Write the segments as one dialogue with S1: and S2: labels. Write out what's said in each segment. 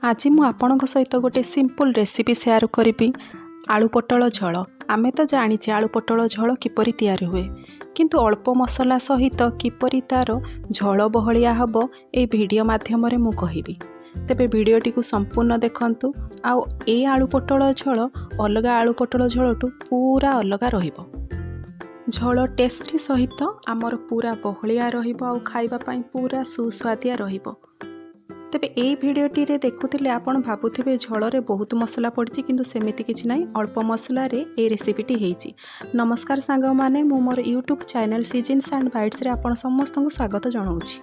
S1: आज मु आपणक सहित गोटे सिंपल रेसिपी शेयर करी आलू पटल झोल। आमे तो जानिचे आलू पटल झोल किपरि तैयारी हुए, किंतु अल्प मसला सहित किपरि तार झोल बहलिया हब ए वीडियो माध्यम रे मु कहिबी। तेबे वीडियोटी को संपूर्ण देखंतु। आउ ए आलू पटल झोल अलग आलू पटल झोलटू पूरा अलग रहिबो। झोल टेस्टी सहित आमर पूरा बहलिया रहिबो आउ खाइबा पई पूरा सुस्वादिया रहिबो। तेबे एई भिडियोटी रे देखुथिले आपण भाबुथिबे झोल रे बहुत मसला पड़छि, किंतु सेमिति किछि नाही, अल्प मसला रे ए रेसिपीटी हेइछि। नमस्कार सांग माने, मु मोर YouTube channel seasons and bites रे आपण समस्तଙ୍କୁ स्वागत जणाउछि।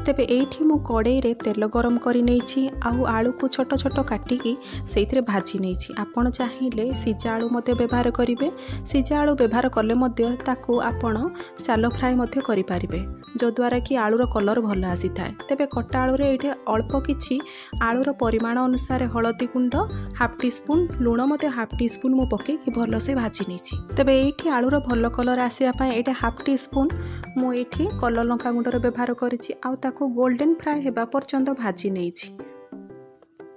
S1: तेबे एठी मु कड़ाई रे तेल गरम करि नेछि आउ आलू को छोट छोट काटिकी सेइथिरे भाजी नेछि। आपण चाहिले सिजा आलू मध्ये व्यवहार करिवे। सिजा आलू व्यवहार कले मध्ये ताकू आपण शैलो फ्राई मध्ये करि पारिबे, जो द्वारा कि आलूर कलर भल आसी थाए। तेबे कटा आलू रे एठी अल्प किछि आलूर परिमाण अनुसार हळदी गुंड हाफ टी स्पून, लूण मध्ये हाफ टी स्पून मु पके कि भल से भाजी नेछि। तेबे एठी आलूर भल कलर आसिया पय एठी हाफ टी स्पून मु एठी कलर लंका गुंडर व्यवहार करिछि आउ ताकू गोल्डन फ्राई हेबा पर्यंत भाजी नेछि।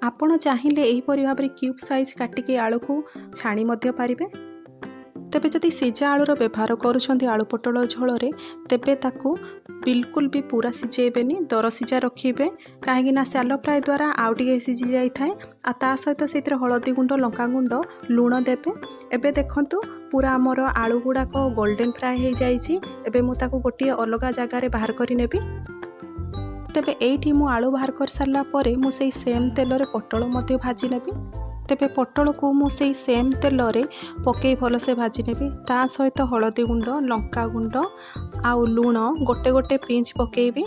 S1: आपण चाहिले एही परि भाबरे क्यूब साइज काटिके आलू को छाणी मध्ये पारिबे। तेबे जदि सिजा आलूर व्यवहार करुछंती आलू पटल झोल रे, तेबे ताकू बिल्कुल भी पूरा सिझेबेनी, दर सिझा रखिबे, काहेकि ना शैलो फ्राई द्वारा आउ टिके सिझी जाई थाए। आ ता सहित सेतिर हळदी गुंड लंका गुंड लूण देबे। एबे देखंतु पूरा हमर आलू गुडाक गोल्डन फ्राई हे जाईछि। एबे मु ताकू गोटी अलगा जगह रे बाहर करि नेबी। तेबे एठी मु आलू बाहर कर सारला परे मु सेई सेम तेल रे पटल मध्ये भाजी नेबी। तेबे पटल को मु सेई सेम तेल रे पके भल से भाजी नेबी। ता सहित हळदी गुंड लंका गुंड आउ लूण गोटे गोटे पिंच पकेबी।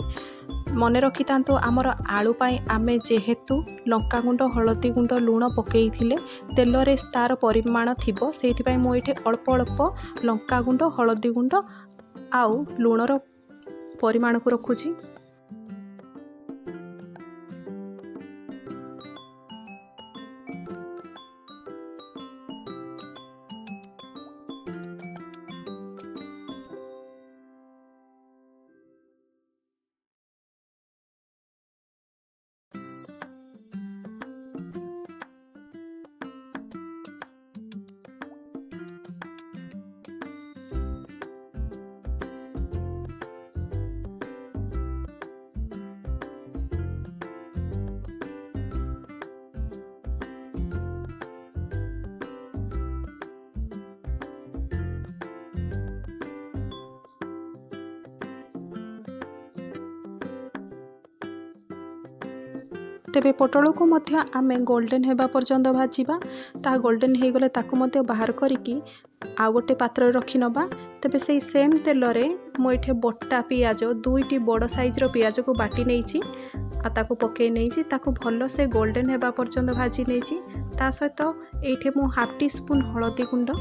S1: मने रखि तांतो आमर आलू पाई आमे जेहेतु लंका गुंड हळदी गुंड लूण पकेइथिले तेल रे तार परिमाण थिबो, सेथि पई मु एठी अल्प अल्प लंका गुंड हळदी गुंड आउ लूणर परिमाण को रखुची। तेबे पटल को मध्य आमे गोल्डन हेबा पर्यंत भाजीबा। ता गोल्डन हे गले ताकू मध्य बाहर करिकी आ गोटे पात्र रखि नबा। तेबे सेई सेम तेल रे मु एठे बट्टा पियाज दुईटी बड़ साइज रो पियाज को बाटी नेछि आ ताकू पके नेछि। ताकू भलो से गोल्डन हेबा पर्यंत भाजी नेछि। ता सहित एठे मु हाफ टी स्पून हळदी गुंड,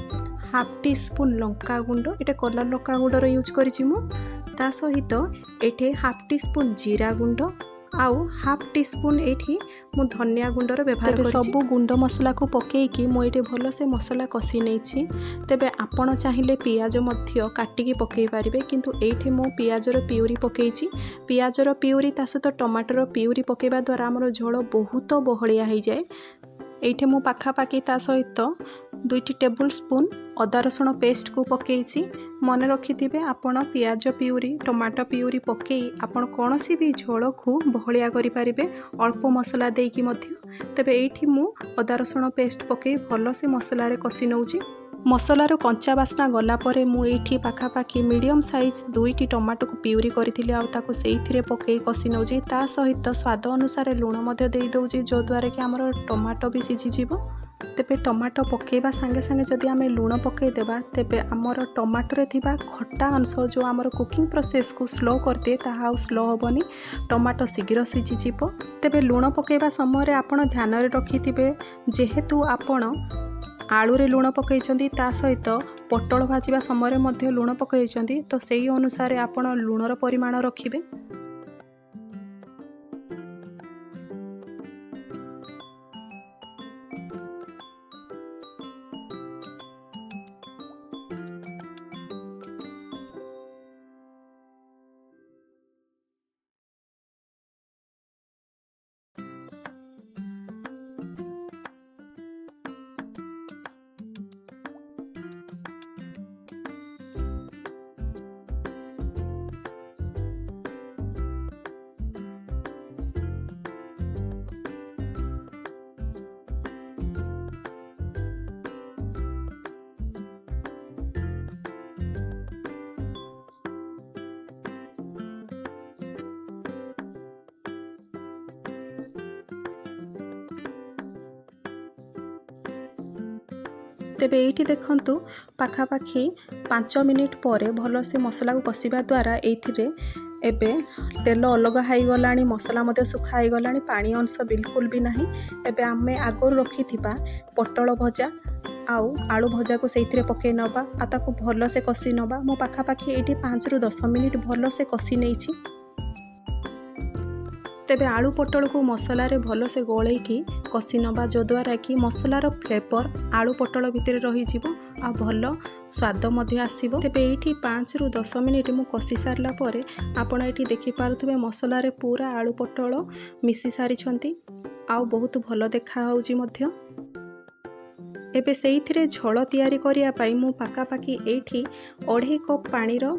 S1: हाफ टी स्पून लंका गुंड, एटे कलर लंका गुंड रो यूज करिछि मु। ता सहित एठे हाफ टी स्पून जीरा गुंड आउ हाफ टी स्पून एठी मु धनिया गुंडर व्यवहार करिछि। सबु गुंड मसला को पकेइकी मु एठी भलो से मसला कसी नेछि। तेबे आपण चाहिले पियाज मध्य काटिकी पकेइ पारिबे, किंतु एठी मु पियाजर प्यूरी पकेइछि। पियाजर प्यूरी ता सहित टमाटर प्यूरी पकेबा द्वारा हमर झोल बहुत बहलिया हे जाय। एठी मु पाखापाखि ता सहित 2 टेबल स्पून अदा रसुण पेस्ट को पकेइछि। मने रखिथिबे आपण पियाज प्यूरी टमाटो प्यूरी पकेई आपण कोनोसी भी झोल को बहलिया करि पारिबे, अल्प मसला देकी मध्य। तेबे एठी मु अदा रसुण पेस्ट पकेई भलो से मसला रे कसी नउछि। मसलार कंचा बास्ना गला परे मु एठी पाखापाखि मीडियम साइज 2टी टमाटो को प्यूरी करिथिले आउ ताको सेइथिरे पकेई कसी नउछि। ता सहित स्वाद अनुसार लूण मध्य देई दउछि, जो द्वारा कि हमर टमाटो भी सिझी जिवो। तेबे टमाटो पकेबा संगे संगे जदि आमे लूण पकेई देबा, तेबे हमर टमाटो रे थिबा खट्टा अंश जो हमर कुकिंग प्रोसेस को स्लो करते ताहा आउ स्लो होबनी, टमाटो शीघ्र सिझी जिवो। तेबे लूण पकेबा समय रे आपण ध्यान रे रखिथिबे, जेहेतु आपण आलू रे लूण पकेइछंती ता सहित पटल भाजिबा समय रे मध्य लूण पकेइछंती, तो सेही अनुसार आपण लूणर परिमाण रखिबे। तेबे एठी देखंतु पाखापाखि 5 मिनिट पर भलसे मसला को कषिबा द्वारा एथिरे एबे तेल अलग हो गलानी, मसला मध्य सुखा हो गलानी, पानी अंश बिल्कुल भी नहीं। एबे आमे आगुर रखिथिबा पटल भजा आउ आलू भजा को सेइथिरे पके नबा आ ताकू भल से कषि नबा। मो पाखापाखि एठी 5 रु 10 मिनिट भल से कषि नेछि। तेबे आलू पटल को मसला रे भल से गोलेकी कषि नबा, जो द्वारा कि मसलार फ्लेवर आलू पटल भितर रही जिवो आ भल स्वाद मध्य आसीबो। तेबे एठी 5 रु 10 मिनिट मु कषि सारला परे आपण एठी देखि पारुथबे मसला रे पूरा आलू पटल मिसी सारी छंती आ बहुत भल देखा होउची मध्य। एबे सेइथिरे झोल तयारी करिया पई मु पाखापाखि एठी 2.5 कप पानी रो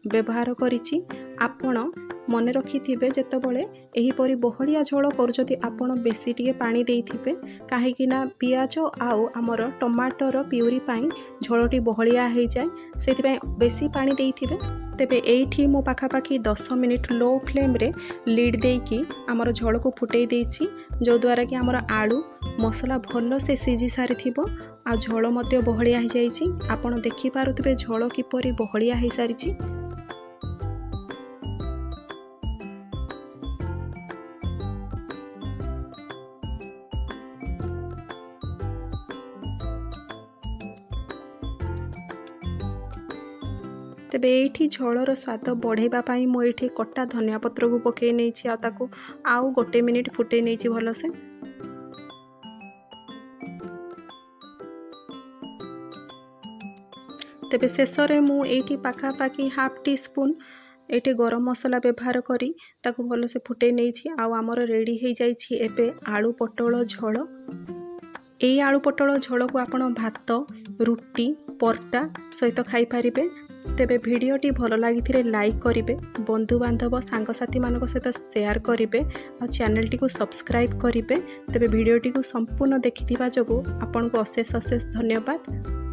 S1: व्यवहार करिछि। आपण मन रखिथिबे जेतबळे एहीपरि बहलिया झोल करूछथि आपण बेसी टिके पानी देइथिबे, काहेकि ना पियाज आउ हमर टमाटर प्यूरी पाई झोलटी बहलिया हो जाए, सेति पई बेसी पानी देइथिबे। तेबे एठी मो पाखापाखि 10 मिनिट लो फ्लेम रे लीड देकी हमर झोल को फुटई देछि, जो द्वारा कि हमर आलू मसला भल से सिझी सारी थिबो आ झोल मध्य बहलिया हो जाइछि। आपण देखि पारुथबे झोल किपरि बहलिया हो सारिछि। तेबे एठी झोलर स्वाद बढ़ेबा पाई मो एठी कटा धनिया पत्र को पके नेछि आ ताकू आउ 1 मिनिट फुटे नेछि भल से। तेबे शेषरे मु एठी पाखापाखि हाफ टी स्पून एठी गरम मसला व्यवहार करी ताकू भल से फुटे नेछि आ हमर रेडी हो जाइछि एबे आलू पटल झोल। एई आलू पटल झोल को आपण भात, रुटी, परटा सहित खाई पारिबे। तेबे भिडियोटी भल लागिथिले लाइक करिवे, बंधु बांधव सांगसाथी मानक सहित शेयर करिवे और चैनल को सब्सक्राइब करिवे। तेबे भिडियोटी को संपूर्ण देखिथिबा जोगु आपनको अशेष अशेष धन्यवाद।